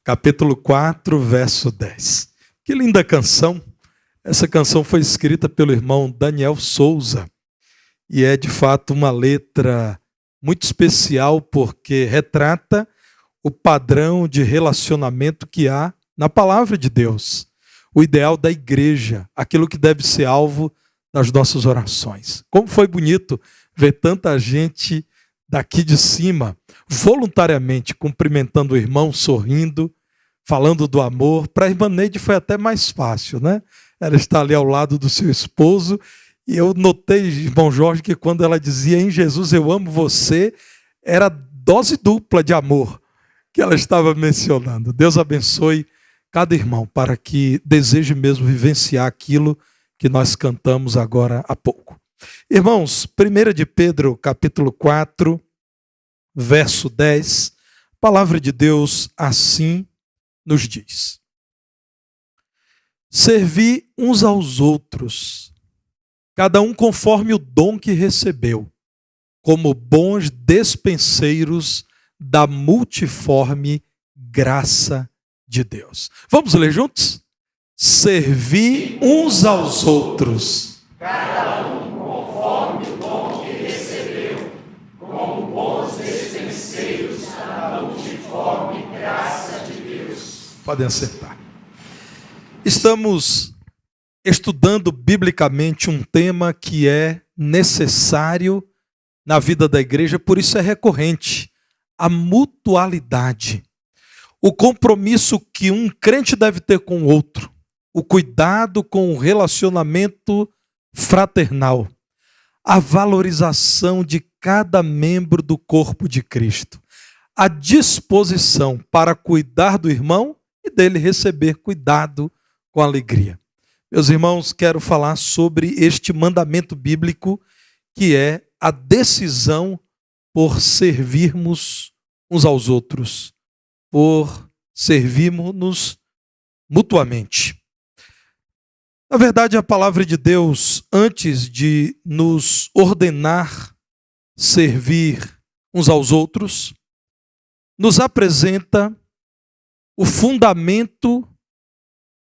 capítulo 4, verso 10. Que linda canção! Essa canção foi escrita pelo irmão Daniel Souza e é de fato uma letra muito especial porque retrata o padrão de relacionamento que há na palavra de Deus, o ideal da igreja, aquilo que deve ser alvo das nossas orações. Como foi bonito ver tanta gente daqui de cima, voluntariamente cumprimentando o irmão, sorrindo, falando do amor. Para a irmã Neide foi até mais fácil, né? Ela está ali ao lado do seu esposo, e eu notei, irmão Jorge, que quando ela dizia em Jesus eu amo você, era dose dupla de amor que ela estava mencionando. Deus abençoe cada irmão para que deseje mesmo vivenciar aquilo que nós cantamos agora há pouco. Irmãos, 1 de Pedro, capítulo 4, verso 10, a palavra de Deus assim nos diz: servi uns aos outros, cada um conforme o dom que recebeu, como bons despenseiros da multiforme graça de Deus. Vamos ler juntos? Servi uns aos outros, cada um conforme o dom que recebeu, como bons despenseiros da multiforme graça de Deus. Podem assentar. Estamos estudando biblicamente um tema que é necessário na vida da igreja, por isso é recorrente: a mutualidade. O compromisso que um crente deve ter com o outro, o cuidado com o relacionamento fraternal, a valorização de cada membro do corpo de Cristo, a disposição para cuidar do irmão e dele receber cuidado com alegria. Meus irmãos, quero falar sobre este mandamento bíblico que é a decisão por servirmos uns aos outros, por servirmos mutuamente. Na verdade, a palavra de Deus, antes de nos ordenar servir uns aos outros, nos apresenta o fundamento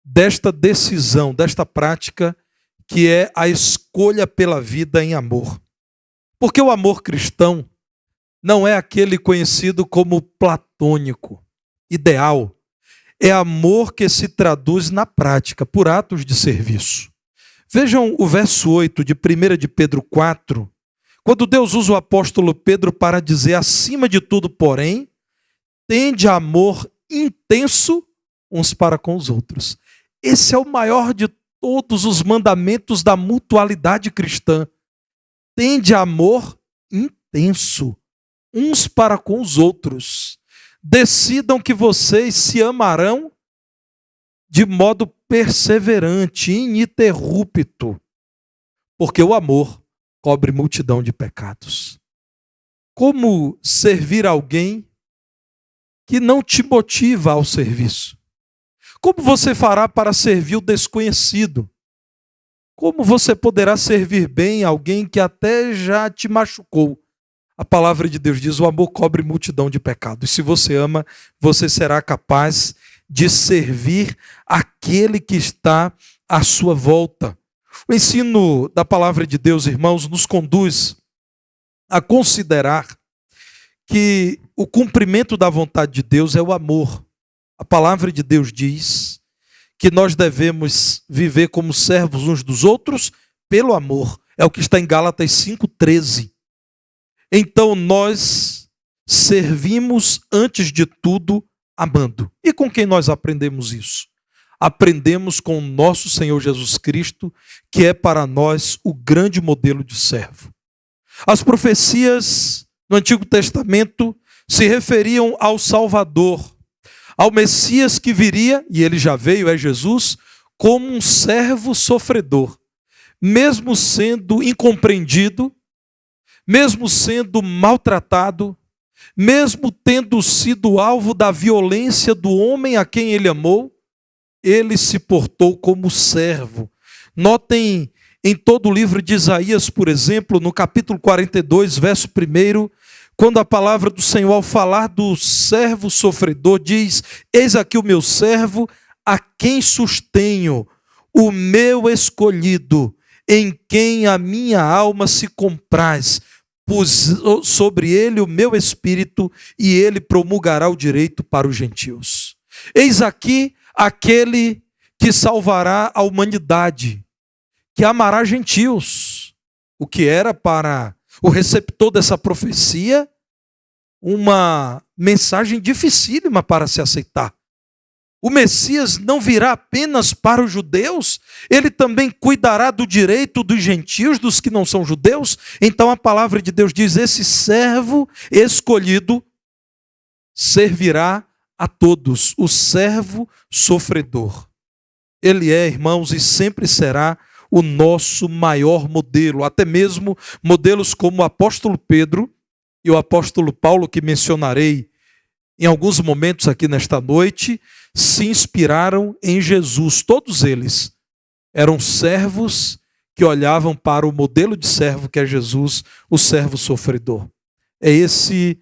desta decisão, desta prática, que é a escolha pela vida em amor. Porque o amor cristão não é aquele conhecido como platônico, ideal. É amor que se traduz na prática, por atos de serviço. Vejam o verso 8 de 1 de Pedro 4, quando Deus usa o apóstolo Pedro para dizer: acima de tudo, porém, tende amor intenso uns para com os outros. Esse é o maior de todos os mandamentos da mutualidade cristã. Tende amor intenso uns para com os outros. Decidam que vocês se amarão de modo perseverante, ininterrupto, porque o amor cobre multidão de pecados. Como servir alguém que não te motiva ao serviço? Como você fará para servir o desconhecido? Como você poderá servir bem alguém que até já te machucou? A palavra de Deus diz: o amor cobre multidão de pecados. E se você ama, você será capaz de servir aquele que está à sua volta. O ensino da palavra de Deus, irmãos, nos conduz a considerar que o cumprimento da vontade de Deus é o amor. A palavra de Deus diz que nós devemos viver como servos uns dos outros pelo amor. É o que está em Gálatas 5,13. Então nós servimos antes de tudo amando. E com quem nós aprendemos isso? Aprendemos com o nosso Senhor Jesus Cristo, que é para nós o grande modelo de servo. As profecias no Antigo Testamento se referiam ao Salvador, ao Messias que viria, e ele já veio, é Jesus, como um servo sofredor, mesmo sendo incompreendido, mesmo sendo maltratado, mesmo tendo sido alvo da violência do homem a quem ele amou, ele se portou como servo. Notem em todo o livro de Isaías, por exemplo, no capítulo 42, verso 1, quando a palavra do Senhor, ao falar do servo sofredor, diz: eis aqui o meu servo, a quem sustenho, o meu escolhido, em quem a minha alma se compraz. Pus sobre ele o meu espírito, e ele promulgará o direito para os gentios. Eis aqui aquele que salvará a humanidade, que amará gentios. O que era para o receptor dessa profecia uma mensagem dificílima para se aceitar. O Messias não virá apenas para os judeus, ele também cuidará do direito dos gentios, dos que não são judeus. Então a palavra de Deus diz: esse servo escolhido servirá a todos, o servo sofredor. Ele é, irmãos, e sempre será o nosso maior modelo, até mesmo modelos como o apóstolo Pedro e o apóstolo Paulo, que mencionarei em alguns momentos aqui nesta noite, se inspiraram em Jesus. Todos eles eram servos que olhavam para o modelo de servo que é Jesus, o servo sofredor. É esse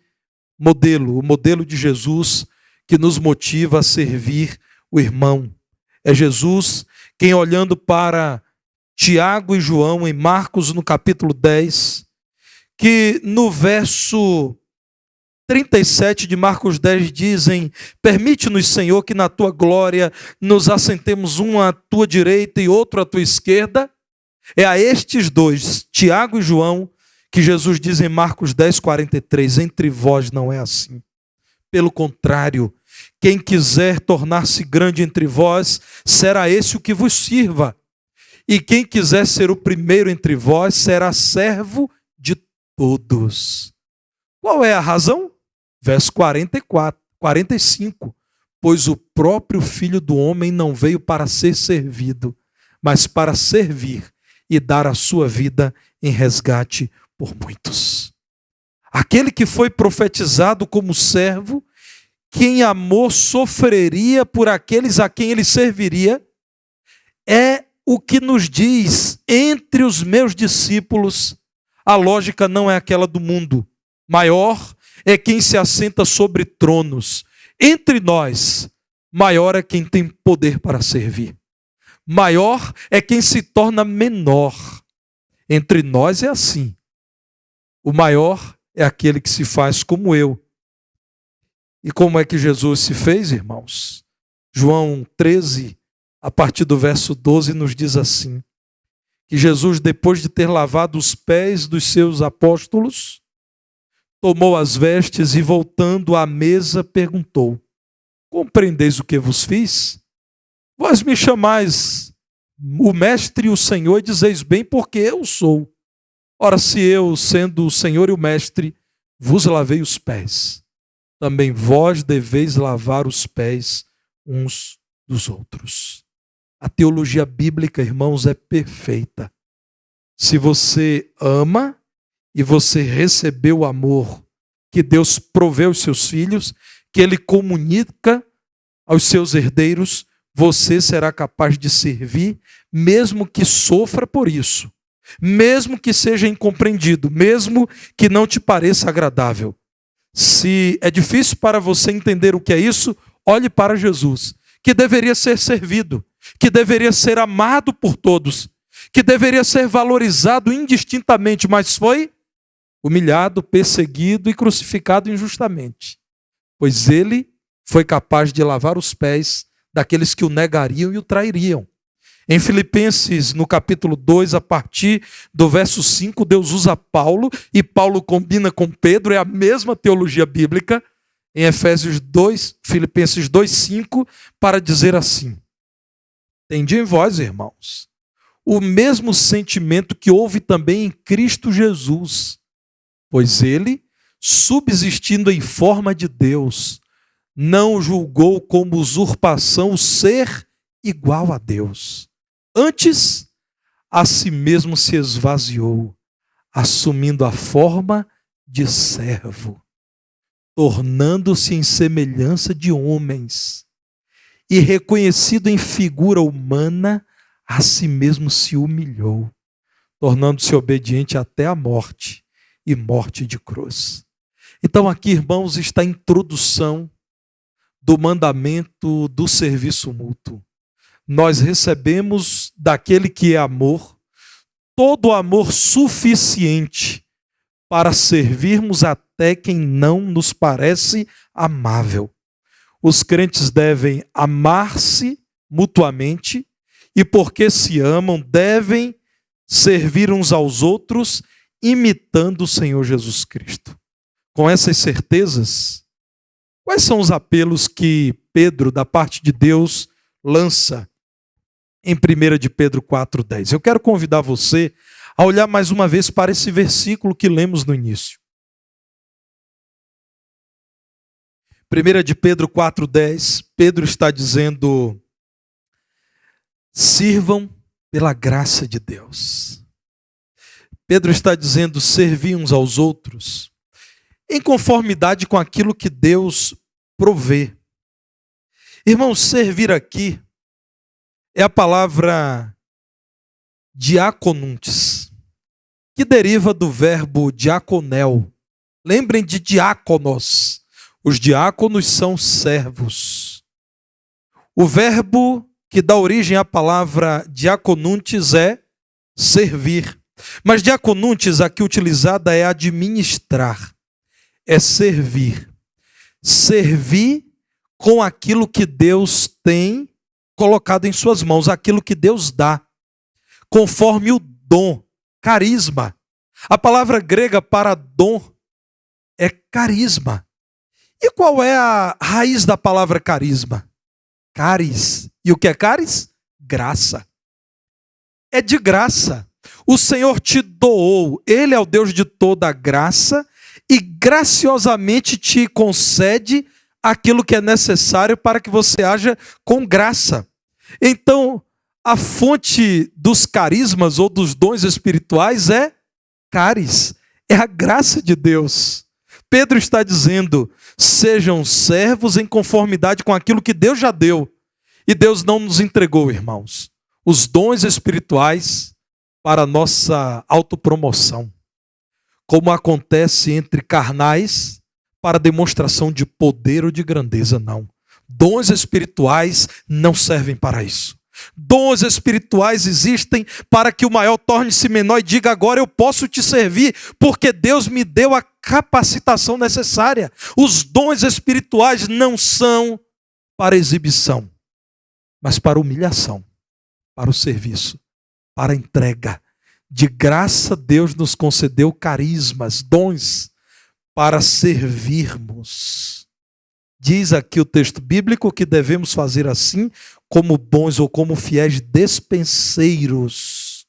modelo, o modelo de Jesus, que nos motiva a servir o irmão. É Jesus quem, olhando para Tiago e João em Marcos, no capítulo 10, que no verso 37 de Marcos 10 dizem: permite-nos, Senhor, que na tua glória nos assentemos um à tua direita e outro à tua esquerda. É a estes dois, Tiago e João, que Jesus diz em Marcos 10, 43, entre vós não é assim. Pelo contrário, quem quiser tornar-se grande entre vós, será esse o que vos sirva. E quem quiser ser o primeiro entre vós, será servo de todos. Qual é a razão? Verso 45. Pois o próprio Filho do Homem não veio para ser servido, mas para servir e dar a sua vida em resgate por muitos. Aquele que foi profetizado como servo, que em amor sofreria por aqueles a quem ele serviria, é o que nos diz: entre os meus discípulos, a lógica não é aquela do mundo. Maior é quem se assenta sobre tronos. Entre nós, maior é quem tem poder para servir. Maior é quem se torna menor. Entre nós é assim. O maior é aquele que se faz como eu. E como é que Jesus se fez, irmãos? João 13, a partir do verso 12, nos diz assim: que Jesus, depois de ter lavado os pés dos seus apóstolos, tomou as vestes e, voltando à mesa, perguntou: compreendeis o que vos fiz? Vós me chamais o mestre e o Senhor, e dizeis bem, porque eu sou. Ora, se eu, sendo o Senhor e o mestre, vos lavei os pés, também vós deveis lavar os pés uns dos outros. A teologia bíblica, irmãos, é perfeita. Se você ama e você recebeu o amor que Deus proveu aos seus filhos, que Ele comunica aos seus herdeiros, você será capaz de servir, mesmo que sofra por isso, mesmo que seja incompreendido, mesmo que não te pareça agradável. Se é difícil para você entender o que é isso, olhe para Jesus, que deveria ser servido, que deveria ser amado por todos, que deveria ser valorizado indistintamente, mas foi humilhado, perseguido e crucificado injustamente, pois ele foi capaz de lavar os pés daqueles que o negariam e o trairiam. Em Filipenses, no capítulo 2, a partir do verso 5, Deus usa Paulo, e Paulo combina com Pedro, é a mesma teologia bíblica, em Efésios 2, Filipenses 2:5, para dizer assim: tende em vós, irmãos, o mesmo sentimento que houve também em Cristo Jesus, pois ele, subsistindo em forma de Deus, não julgou como usurpação o ser igual a Deus. Antes, a si mesmo se esvaziou, assumindo a forma de servo, tornando-se em semelhança de homens, e reconhecido em figura humana, a si mesmo se humilhou, tornando-se obediente até a morte, e morte de cruz. Então aqui, irmãos, está a introdução do mandamento do serviço mútuo. Nós recebemos daquele que é amor, todo amor suficiente para servirmos até quem não nos parece amável. Os crentes devem amar-se mutuamente e, porque se amam, devem servir uns aos outros, imitando o Senhor Jesus Cristo. Com essas certezas, quais são os apelos que Pedro, da parte de Deus, lança em 1 de Pedro 4,10? Eu quero convidar você a olhar mais uma vez para esse versículo que lemos no início. 1 de Pedro 4,10, Pedro está dizendo: sirvam pela graça de Deus. Pedro está dizendo: servir uns aos outros em conformidade com aquilo que Deus provê. Irmãos, servir aqui é a palavra diaconuntes, que deriva do verbo diaconel. Lembrem de diáconos. Os diáconos são servos. O verbo que dá origem à palavra diaconuntes é servir. Mas diaconuntes aqui utilizada é administrar, é servir. Servir com aquilo que Deus tem colocado em suas mãos, aquilo que Deus dá, conforme o dom, carisma. A palavra grega para dom é carisma. E qual é a raiz da palavra carisma? Caris. E o que é caris? Graça. É de graça. O Senhor te doou. Ele é o Deus de toda a graça e graciosamente te concede aquilo que é necessário para que você haja com graça. Então, a fonte dos carismas ou dos dons espirituais é caris, é a graça de Deus. Pedro está dizendo: sejam servos em conformidade com aquilo que Deus já deu. E Deus não nos entregou, irmãos, os dons espirituais para a nossa autopromoção, como acontece entre carnais para demonstração de poder ou de grandeza, não. Dons espirituais não servem para isso. Dons espirituais existem para que o maior torne-se menor e diga: agora eu posso te servir, porque Deus me deu a capacitação necessária. Os dons espirituais não são para exibição, mas para humilhação, para o serviço, para a entrega. De graça Deus nos concedeu carismas, dons, para servirmos. Diz aqui o texto bíblico que devemos fazer assim, como bons ou como fiéis despenseiros,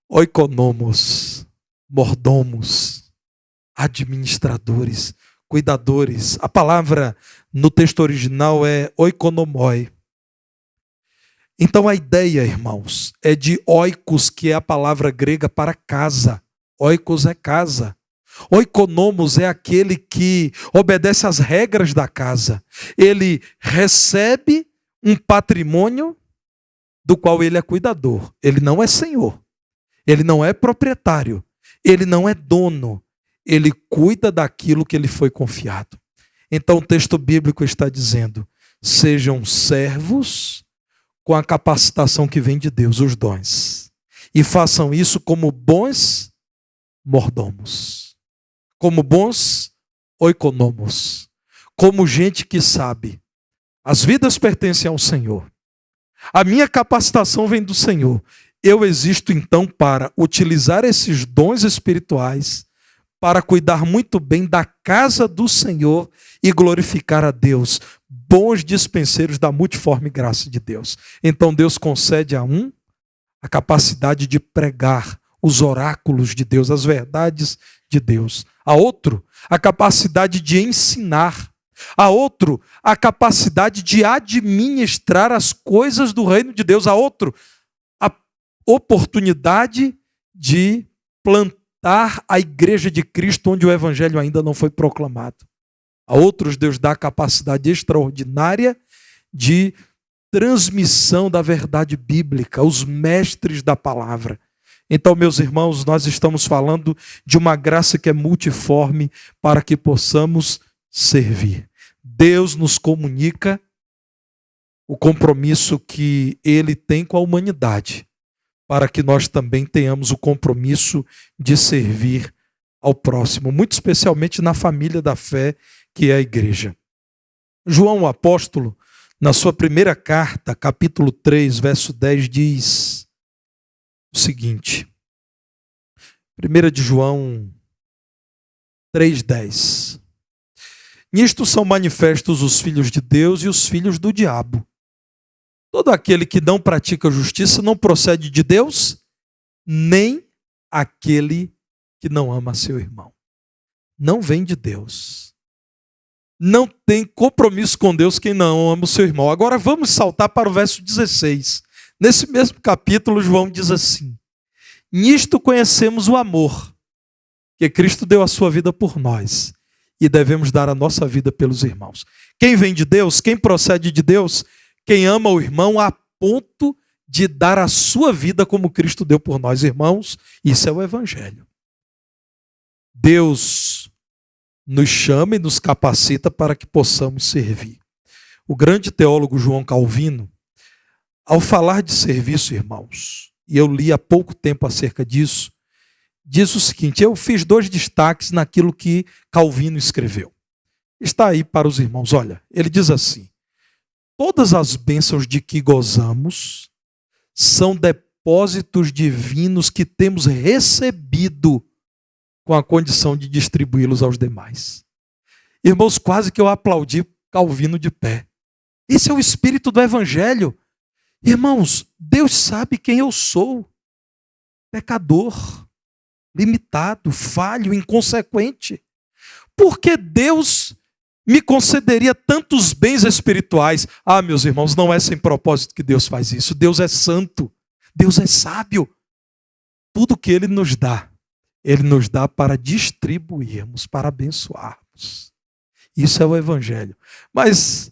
oikonomos, mordomos, administradores, cuidadores. A palavra no texto original é oikonomoi. Então a ideia, irmãos, é de oikos, que é a palavra grega para casa. Oikos é casa. Oikonomos é aquele que obedece às regras da casa. Ele recebe um patrimônio do qual ele é cuidador. Ele não é senhor. Ele não é proprietário. Ele não é dono. Ele cuida daquilo que lhe foi confiado. Então o texto bíblico está dizendo: sejam servos com a capacitação que vem de Deus, os dons. E façam isso como bons mordomos. Como bons oikonomos, como gente que sabe, as vidas pertencem ao Senhor, a minha capacitação vem do Senhor, eu existo então para utilizar esses dons espirituais para cuidar muito bem da casa do Senhor e glorificar a Deus, bons dispenseiros da multiforme graça de Deus. Então Deus concede a um a capacidade de pregar os oráculos de Deus, as verdades de Deus. A outro, a capacidade de ensinar. A outro, a capacidade de administrar as coisas do reino de Deus. A outro, a oportunidade de plantar a igreja de Cristo onde o evangelho ainda não foi proclamado. A outros, Deus dá a capacidade extraordinária de transmissão da verdade bíblica, os mestres da palavra. Então, meus irmãos, nós estamos falando de uma graça que é multiforme para que possamos servir. Deus nos comunica o compromisso que Ele tem com a humanidade, para que nós também tenhamos o compromisso de servir ao próximo, muito especialmente na família da fé, que é a igreja. João, o apóstolo, na sua primeira carta, capítulo 3, verso 10, diz o seguinte, 1 de João 3,10. Nisto são manifestos os filhos de Deus e os filhos do diabo. Todo aquele que não pratica justiça não procede de Deus, nem aquele que não ama seu irmão. Não vem de Deus. Não tem compromisso com Deus quem não ama o seu irmão. Agora vamos saltar para o verso 16. Nesse mesmo capítulo, João diz assim: nisto conhecemos o amor, que Cristo deu a sua vida por nós, e devemos dar a nossa vida pelos irmãos. Quem vem de Deus, quem procede de Deus, quem ama o irmão a ponto de dar a sua vida como Cristo deu por nós, irmãos, isso é o Evangelho. Deus nos chama e nos capacita para que possamos servir. O grande teólogo João Calvino, ao falar de serviço, irmãos, e eu li há pouco tempo acerca disso, diz o seguinte, eu fiz 2 destaques naquilo que Calvino escreveu. Está aí para os irmãos, olha, ele diz assim, todas as bênçãos de que gozamos são depósitos divinos que temos recebido com a condição de distribuí-los aos demais. Irmãos, quase que eu aplaudi Calvino de pé. Esse é o espírito do Evangelho. Irmãos, Deus sabe quem eu sou. Pecador, limitado, falho, inconsequente. Por que Deus me concederia tantos bens espirituais? Ah, meus irmãos, não é sem propósito que Deus faz isso. Deus é santo, Deus é sábio. Tudo que Ele nos dá para distribuirmos, para abençoarmos. Isso é o Evangelho. Mas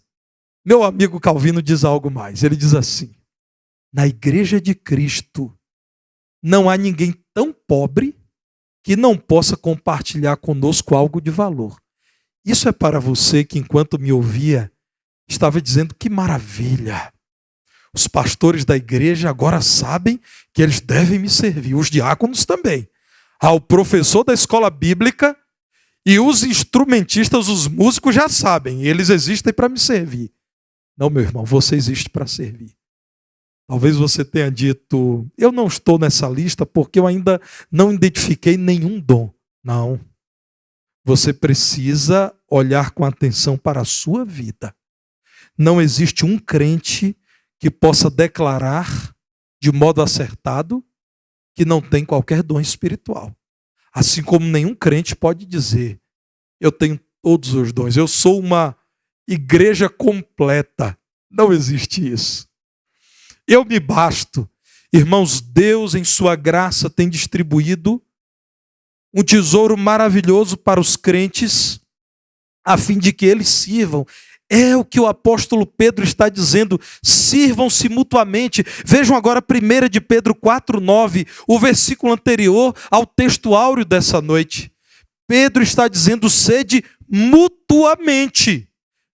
meu amigo Calvino diz algo mais. Ele diz assim, na igreja de Cristo não há ninguém tão pobre que não possa compartilhar conosco algo de valor. Isso é para você que, enquanto me ouvia, estava dizendo que maravilha. Os pastores da igreja agora sabem que eles devem me servir, os diáconos também. O professor da escola bíblica e os instrumentistas, os músicos já sabem, eles existem para me servir. Não, meu irmão, você existe para servir. Talvez você tenha dito, eu não estou nessa lista porque eu ainda não identifiquei nenhum dom. Não. Você precisa olhar com atenção para a sua vida. Não existe um crente que possa declarar de modo acertado que não tem qualquer dom espiritual. Assim como nenhum crente pode dizer, eu tenho todos os dons, eu sou uma igreja completa. Não existe isso. Eu me basto. Irmãos, Deus em sua graça tem distribuído um tesouro maravilhoso para os crentes, a fim de que eles sirvam. É o que o apóstolo Pedro está dizendo, sirvam-se mutuamente. Vejam agora 1 de Pedro 4,9, o versículo anterior ao texto áureo dessa noite. Pedro está dizendo, sede mutuamente.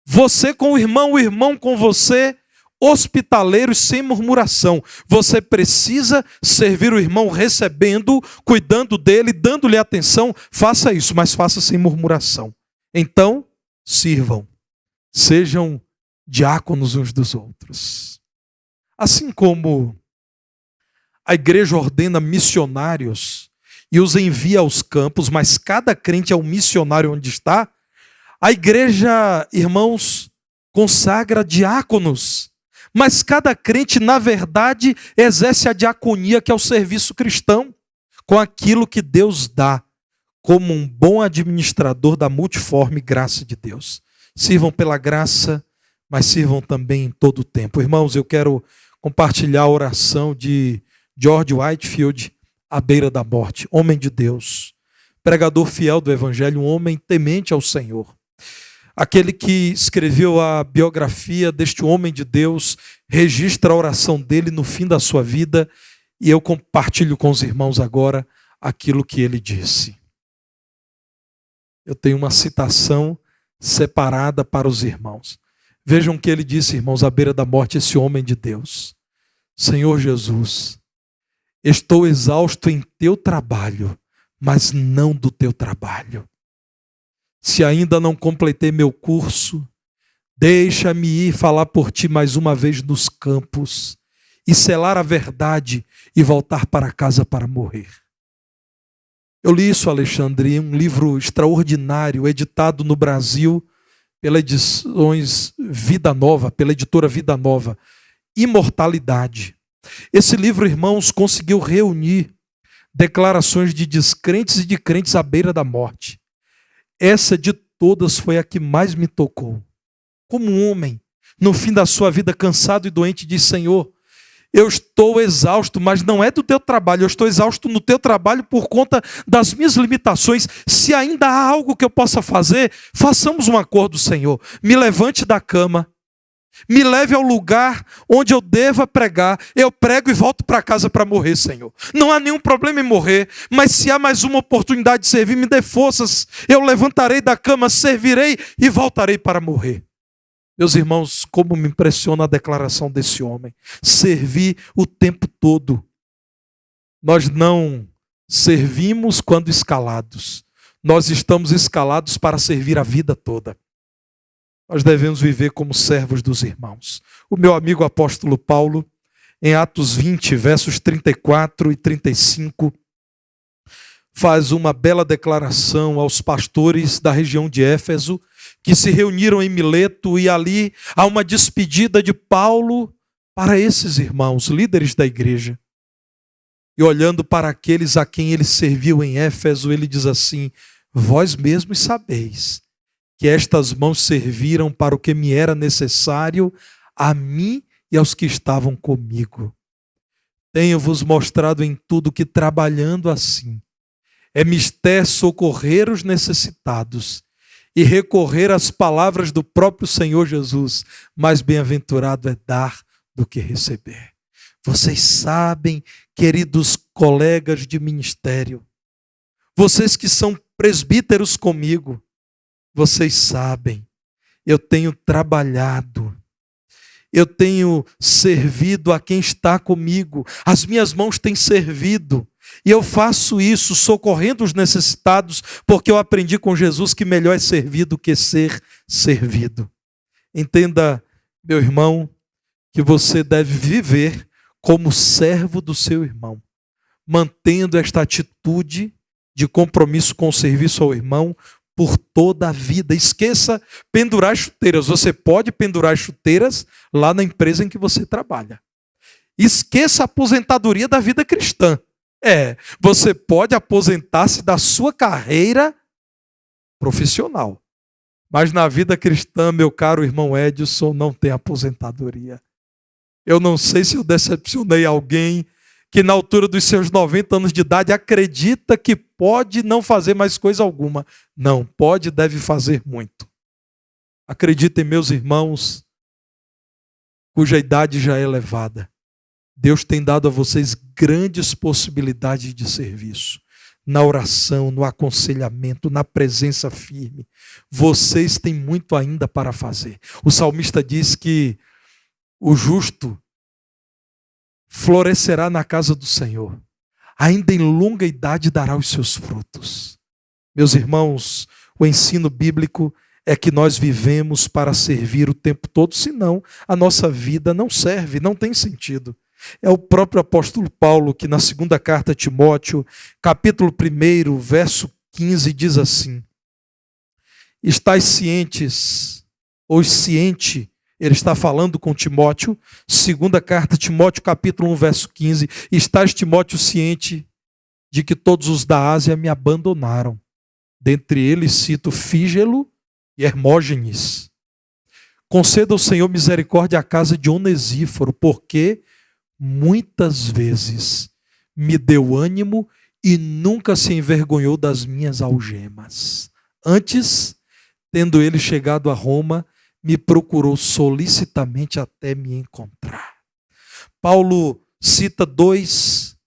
Você com o irmão com você, hospitaleiros sem murmuração. Você precisa servir o irmão recebendo, cuidando dele, dando-lhe atenção. Faça isso, mas faça sem murmuração. Então, sirvam. Sejam diáconos uns dos outros. Assim como a igreja ordena missionários e os envia aos campos, mas cada crente é um missionário onde está, a igreja, irmãos, consagra diáconos. Mas cada crente, na verdade, exerce a diaconia, que é o serviço cristão, com aquilo que Deus dá, como um bom administrador da multiforme graça de Deus. Sirvam pela graça, mas sirvam também em todo o tempo. Irmãos, eu quero compartilhar a oração de George Whitefield, à beira da morte. Homem de Deus, pregador fiel do Evangelho, um homem temente ao Senhor. Aquele que escreveu a biografia deste homem de Deus, registra a oração dele no fim da sua vida E eu compartilho com os irmãos agora aquilo que ele disse. Eu tenho uma citação separada para os irmãos. Vejam o que ele disse, irmãos, à beira da morte, esse homem de Deus. Senhor Jesus, estou exausto em teu trabalho, mas não do teu trabalho. Se ainda não completei meu curso, deixa-me ir falar por ti mais uma vez nos campos e selar a verdade e voltar para casa para morrer. Eu li isso, Alexandre, em um livro extraordinário, editado no Brasil pela editora Vida Nova, Imortalidade. Esse livro, irmãos, conseguiu reunir declarações de descrentes e de crentes à beira da morte. Essa de todas foi a que mais me tocou. Como um homem, no fim da sua vida, cansado e doente, diz: Senhor, eu estou exausto, mas não é do teu trabalho, eu estou exausto no teu trabalho por conta das minhas limitações. Se ainda há algo que eu possa fazer, façamos um acordo, Senhor. Me levante da cama, me leve ao lugar onde eu deva pregar, eu prego e volto para casa para morrer, Senhor. Não há nenhum problema em morrer, mas se há mais uma oportunidade de servir, me dê forças, eu levantarei da cama, servirei e voltarei para morrer. Meus irmãos, como me impressiona a declaração desse homem. Servir o tempo todo. Nós não servimos quando escalados. Nós estamos escalados para servir a vida toda. Nós devemos viver como servos dos irmãos. O meu amigo apóstolo Paulo, em Atos 20, versos 34 e 35, faz uma bela declaração aos pastores da região de Éfeso, que se reuniram em Mileto, e ali há uma despedida de Paulo para esses irmãos, líderes da igreja. E olhando para aqueles a quem ele serviu em Éfeso, ele diz assim: vós mesmos sabeis que estas mãos serviram para o que me era necessário, a mim e aos que estavam comigo. Tenho-vos mostrado em tudo que, trabalhando assim, é mister socorrer os necessitados e recorrer às palavras do próprio Senhor Jesus. Mais bem-aventurado é dar do que receber. Vocês sabem, queridos colegas de ministério, vocês que são presbíteros comigo, vocês sabem, eu tenho trabalhado, eu tenho servido a quem está comigo, as minhas mãos têm servido, e eu faço isso socorrendo os necessitados, porque eu aprendi com Jesus que melhor é servir do que ser servido. Entenda, meu irmão, que você deve viver como servo do seu irmão, mantendo esta atitude de compromisso com o serviço ao irmão por toda a vida. Esqueça pendurar chuteiras. Você pode pendurar chuteiras lá na empresa em que você trabalha. Esqueça a aposentadoria da vida cristã. Você pode aposentar-se da sua carreira profissional. Mas na vida cristã, meu caro irmão Edson, não tem aposentadoria. Eu não sei se eu decepcionei alguém que na altura dos seus 90 anos de idade acredita que pode não fazer mais coisa alguma. Não, pode e deve fazer muito. Acreditem, meus irmãos, cuja idade já é elevada. Deus tem dado a vocês grandes possibilidades de serviço. Na oração, no aconselhamento, na presença firme. Vocês têm muito ainda para fazer. O salmista diz que o justo florescerá na casa do Senhor. Ainda em longa idade dará os seus frutos. Meus irmãos, o ensino bíblico é que nós vivemos para servir o tempo todo, senão a nossa vida não serve, não tem sentido. É o próprio apóstolo Paulo que na segunda carta a Timóteo, capítulo 1, verso 15, diz assim: estais cientes, ou ciente, ele está falando com Timóteo, segunda carta a Timóteo, capítulo 1, verso 15, estás, Timóteo, ciente de que todos os da Ásia me abandonaram. Dentre eles cito Fígelo e Hermógenes. Conceda ao Senhor misericórdia à casa de Onesíforo, porque muitas vezes me deu ânimo e nunca se envergonhou das minhas algemas. Antes, tendo ele chegado a Roma, me procurou solicitamente até me encontrar. Paulo cita dois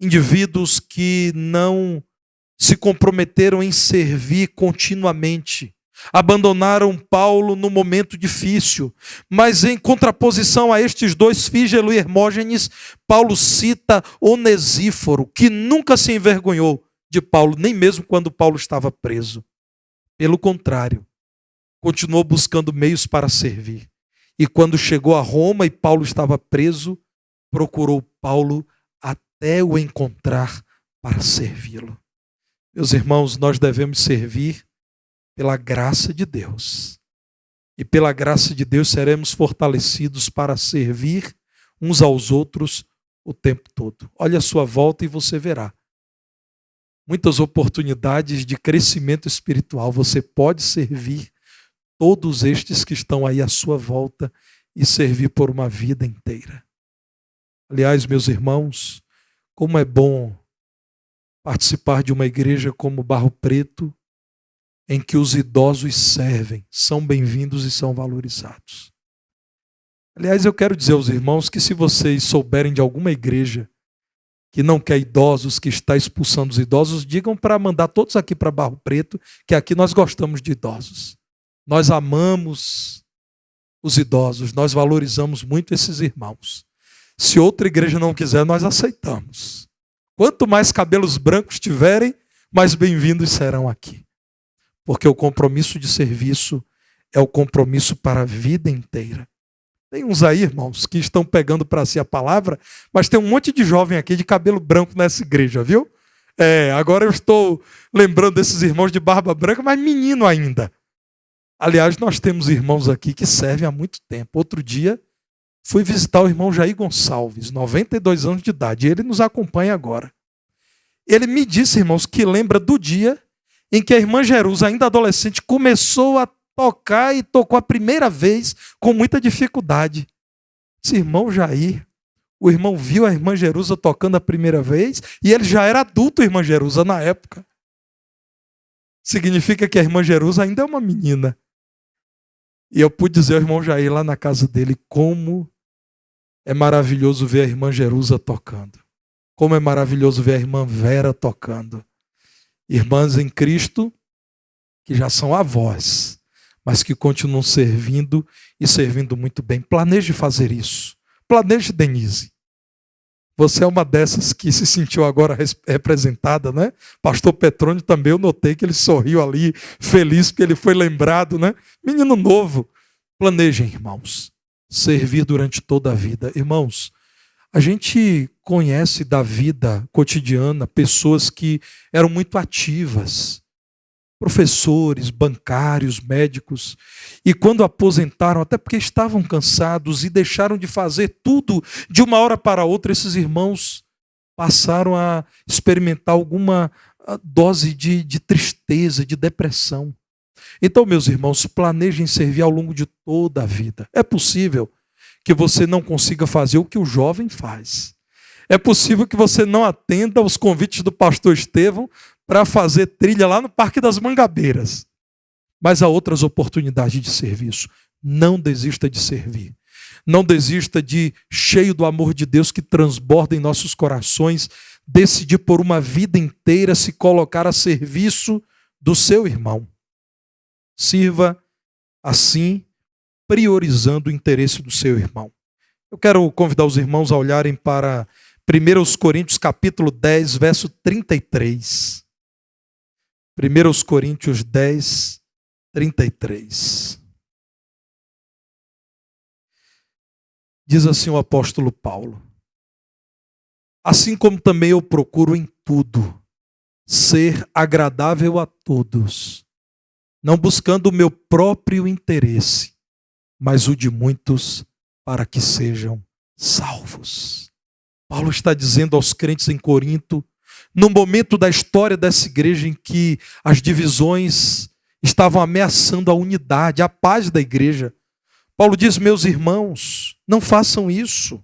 indivíduos que não se comprometeram em servir continuamente. Abandonaram Paulo no momento difícil. Mas em contraposição a estes dois, Fígelo e Hermógenes, Paulo cita Onesíforo, que nunca se envergonhou de Paulo, nem mesmo quando Paulo estava preso. Pelo contrário, continuou buscando meios para servir. E quando chegou a Roma e Paulo estava preso, procurou Paulo até o encontrar para servi-lo. Meus irmãos, nós devemos servir pela graça de Deus. E pela graça de Deus seremos fortalecidos para servir uns aos outros o tempo todo. Olha a sua volta e você verá muitas oportunidades de crescimento espiritual. Você pode servir todos estes que estão aí à sua volta e servir por uma vida inteira. Aliás, meus irmãos, como é bom participar de uma igreja como Barro Preto, em que os idosos servem, são bem-vindos e são valorizados. Aliás, eu quero dizer aos irmãos que se vocês souberem de alguma igreja que não quer idosos, que está expulsando os idosos, digam para mandar todos aqui para Barro Preto, que aqui nós gostamos de idosos. Nós amamos os idosos, nós valorizamos muito esses irmãos. Se outra igreja não quiser, nós aceitamos. Quanto mais cabelos brancos tiverem, mais bem-vindos serão aqui. Porque o compromisso de serviço é o compromisso para a vida inteira. Tem uns aí, irmãos, que estão pegando para si a palavra, mas tem um monte de jovem aqui de cabelo branco nessa igreja, viu? Agora eu estou lembrando desses irmãos de barba branca, mas menino ainda. Aliás, nós temos irmãos aqui que servem há muito tempo. Outro dia, fui visitar o irmão Jair Gonçalves, 92 anos de idade, e ele nos acompanha agora. Ele me disse, irmãos, que lembra do dia em que a irmã Jerusa, ainda adolescente, começou a tocar e tocou a primeira vez com muita dificuldade. Esse irmão Jair, o irmão viu a irmã Jerusa tocando a primeira vez e ele já era adulto, a irmã Jerusa, na época. Significa que a irmã Jerusa ainda é uma menina. E eu pude dizer ao irmão Jair lá na casa dele como é maravilhoso ver a irmã Jerusa tocando. Como é maravilhoso ver a irmã Vera tocando. Irmãs em Cristo que já são avós, mas que continuam servindo e servindo muito bem. Planeje fazer isso. Planeje, Denise. Você é uma dessas que se sentiu agora representada, né? Pastor Petrônio também, eu notei que ele sorriu ali, feliz porque ele foi lembrado, né? Menino novo. Planejem, irmãos, servir durante toda a vida. Irmãos, a gente conhece da vida cotidiana pessoas que eram muito ativas, professores, bancários, médicos, e quando aposentaram, até porque estavam cansados e deixaram de fazer tudo de uma hora para outra, esses irmãos passaram a experimentar alguma dose de tristeza, de depressão. Então, meus irmãos, planejem servir ao longo de toda a vida. É possível que você não consiga fazer o que o jovem faz. É possível que você não atenda aos convites do pastor Estevão para fazer trilha lá no Parque das Mangabeiras. Mas há outras oportunidades de serviço. Não desista de servir. Não desista de, cheio do amor de Deus que transborda em nossos corações, decidir por uma vida inteira se colocar a serviço do seu irmão. Sirva assim, priorizando o interesse do seu irmão. Eu quero convidar os irmãos a olharem para 1 Coríntios capítulo 10, verso 33. 1 Coríntios 10, 33. Diz assim o apóstolo Paulo: assim como também eu procuro em tudo ser agradável a todos, não buscando o meu próprio interesse, mas o de muitos, para que sejam salvos. Paulo está dizendo aos crentes em Corinto, no momento da história dessa igreja em que as divisões estavam ameaçando a unidade, a paz da igreja, Paulo diz: meus irmãos, não façam isso.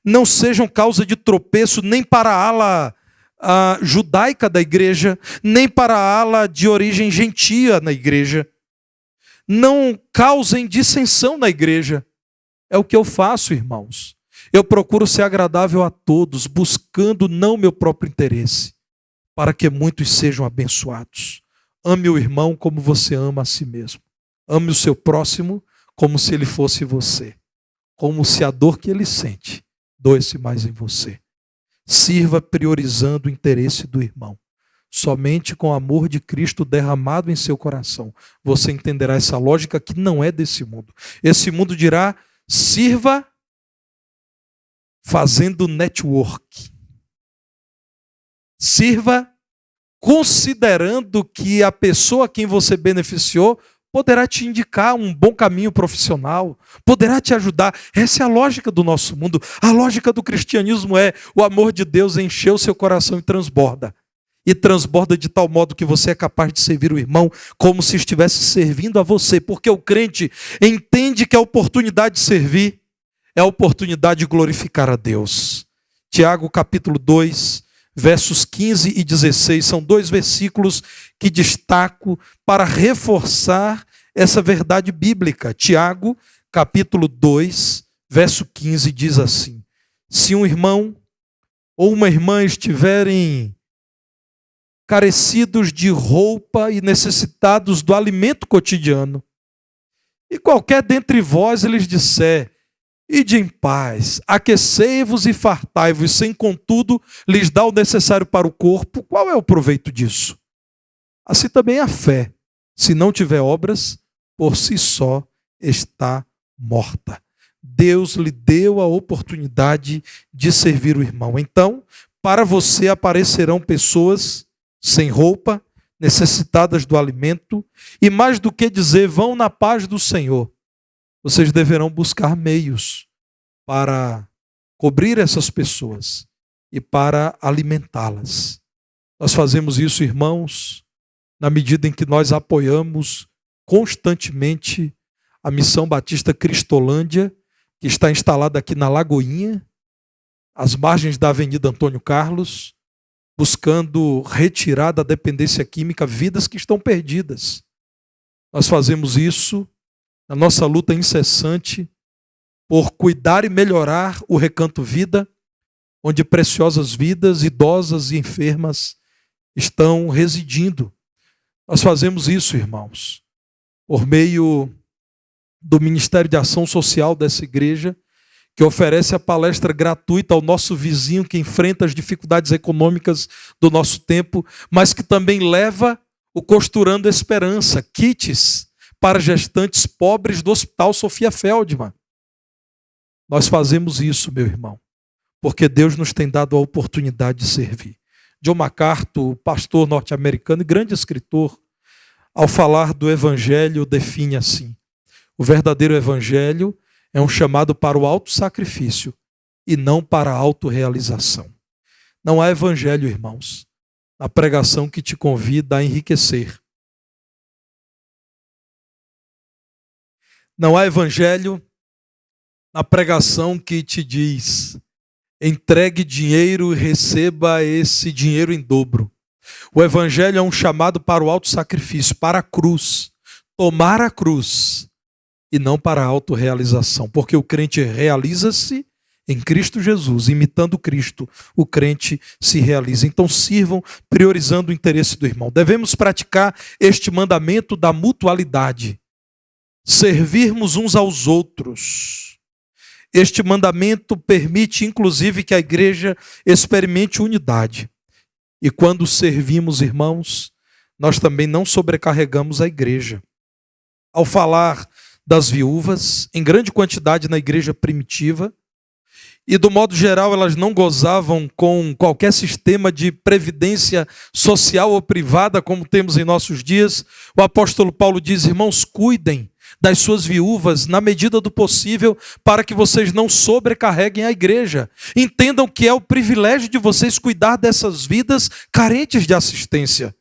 Não sejam causa de tropeço nem para a ala judaica da igreja, nem para a ala de origem gentia na igreja. Não causem dissensão na igreja. É o que eu faço, irmãos. Eu procuro ser agradável a todos, buscando não meu próprio interesse, para que muitos sejam abençoados. Ame o irmão como você ama a si mesmo. Ame o seu próximo como se ele fosse você. Como se a dor que ele sente doesse mais em você. Sirva priorizando o interesse do irmão. Somente com o amor de Cristo derramado em seu coração, você entenderá essa lógica que não é desse mundo. Esse mundo dirá, sirva fazendo network. Sirva considerando que a pessoa a quem você beneficiou poderá te indicar um bom caminho profissional, poderá te ajudar. Essa é a lógica do nosso mundo. A lógica do cristianismo é o amor de Deus encheu seu coração e transborda. E transborda de tal modo que você é capaz de servir o irmão como se estivesse servindo a você. Porque o crente entende que a oportunidade de servir é a oportunidade de glorificar a Deus. Tiago capítulo 2, versos 15 e 16, são 2 versículos que destaco para reforçar essa verdade bíblica. Tiago capítulo 2, verso 15 diz assim: se um irmão ou uma irmã estiverem carecidos de roupa e necessitados do alimento cotidiano, e qualquer dentre vós lhes disser, ide em paz, aquecei-vos e fartai-vos, sem contudo lhes dar o necessário para o corpo, qual é o proveito disso? Assim também a fé, se não tiver obras, por si só está morta. Deus lhe deu a oportunidade de servir o irmão. Então, para você aparecerão pessoas sem roupa, necessitadas do alimento, e mais do que dizer, vão na paz do Senhor. Vocês deverão buscar meios para cobrir essas pessoas e para alimentá-las. Nós fazemos isso, irmãos, na medida em que nós apoiamos constantemente a Missão Batista Cristolândia, que está instalada aqui na Lagoinha, às margens da Avenida Antônio Carlos, buscando retirar da dependência química vidas que estão perdidas. Nós fazemos isso na nossa luta incessante por cuidar e melhorar o Recanto Vida, onde preciosas vidas, idosas e enfermas estão residindo. Nós fazemos isso, irmãos, por meio do Ministério de Ação Social dessa igreja, que oferece a palestra gratuita ao nosso vizinho que enfrenta as dificuldades econômicas do nosso tempo, mas que também leva o Costurando Esperança, kits para gestantes pobres do Hospital Sofia Feldman. Nós fazemos isso, meu irmão, porque Deus nos tem dado a oportunidade de servir. John MacArthur, pastor norte-americano e grande escritor, ao falar do Evangelho, define assim: o verdadeiro Evangelho é um chamado para o autossacrifício e não para a autorrealização. Não há evangelho, irmãos, na pregação que te convida a enriquecer. Não há evangelho na pregação que te diz, entregue dinheiro e receba esse dinheiro em dobro. O evangelho é um chamado para o autossacrifício, para a cruz, tomar a cruz, e não para a autorrealização, porque o crente realiza-se em Cristo Jesus, imitando Cristo, o crente se realiza. Então sirvam priorizando o interesse do irmão. Devemos praticar este mandamento da mutualidade, servirmos uns aos outros. Este mandamento permite, inclusive, que a igreja experimente unidade. E quando servimos, irmãos, nós também não sobrecarregamos a igreja. Ao falar das viúvas, em grande quantidade na igreja primitiva, e do modo geral elas não gozavam com qualquer sistema de previdência social ou privada como temos em nossos dias, o apóstolo Paulo diz, irmãos, cuidem das suas viúvas na medida do possível para que vocês não sobrecarreguem a igreja. Entendam que é o privilégio de vocês cuidar dessas vidas carentes de assistência.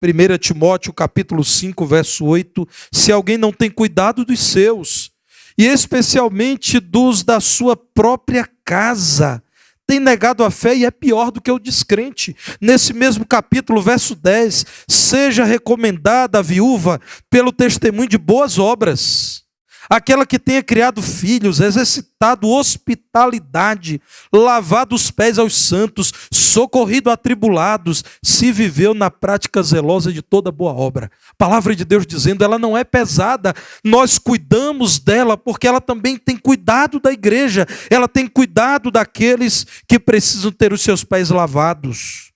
1 Timóteo capítulo 5, verso 8, se alguém não tem cuidado dos seus, e especialmente dos da sua própria casa, tem negado a fé e é pior do que o descrente. Nesse mesmo capítulo, verso 10, seja recomendada a viúva pelo testemunho de boas obras, aquela que tenha criado filhos, exercitado hospitalidade, lavado os pés aos santos, socorrido atribulados, se viveu na prática zelosa de toda boa obra. A palavra de Deus dizendo, ela não é pesada, nós cuidamos dela porque ela também tem cuidado da igreja, ela tem cuidado daqueles que precisam ter os seus pés lavados,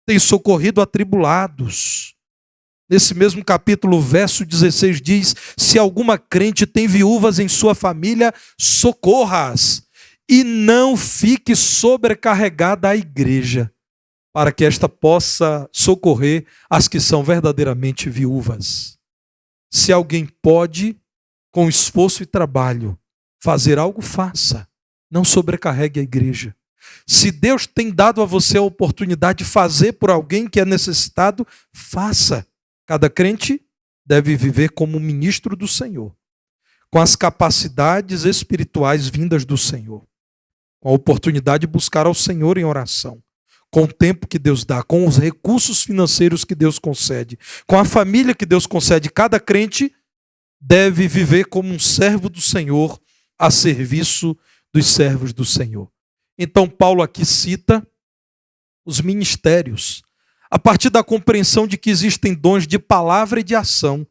tem socorrido atribulados. Nesse mesmo capítulo, verso 16 diz, se alguma crente tem viúvas em sua família, socorra-as e não fique sobrecarregada a igreja, para que esta possa socorrer as que são verdadeiramente viúvas. Se alguém pode, com esforço e trabalho, fazer algo, faça. Não sobrecarregue a igreja. Se Deus tem dado a você a oportunidade de fazer por alguém que é necessitado, faça. Cada crente deve viver como ministro do Senhor, com as capacidades espirituais vindas do Senhor, com a oportunidade de buscar ao Senhor em oração, com o tempo que Deus dá, com os recursos financeiros que Deus concede, com a família que Deus concede. Cada crente deve viver como um servo do Senhor, a serviço dos servos do Senhor. Então Paulo aqui cita os ministérios, a partir da compreensão de que existem dons de palavra e de ação.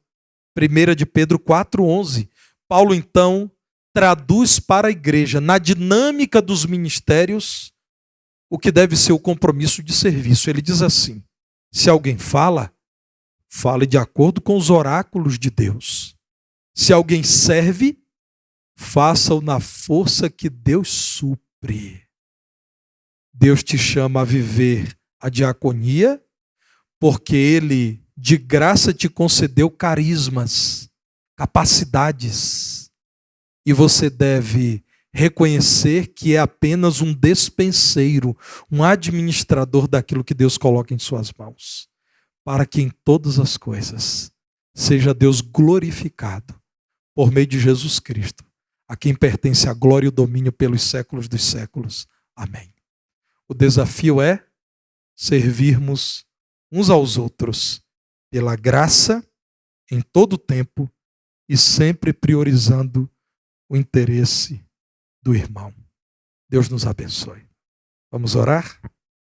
1 de Pedro 4,11. Paulo, então, traduz para a igreja, na dinâmica dos ministérios, o que deve ser o compromisso de serviço. Ele diz assim, se alguém fala, fale de acordo com os oráculos de Deus. Se alguém serve, faça-o na força que Deus supre. Deus te chama a viver a diaconia, porque Ele de graça te concedeu carismas, capacidades, e você deve reconhecer que é apenas um despenseiro, um administrador daquilo que Deus coloca em suas mãos, para que em todas as coisas seja Deus glorificado por meio de Jesus Cristo, a quem pertence a glória e o domínio pelos séculos dos séculos. Amém. O desafio é servirmos uns aos outros pela graça em todo o tempo e sempre priorizando o interesse do irmão. Deus nos abençoe. Vamos orar?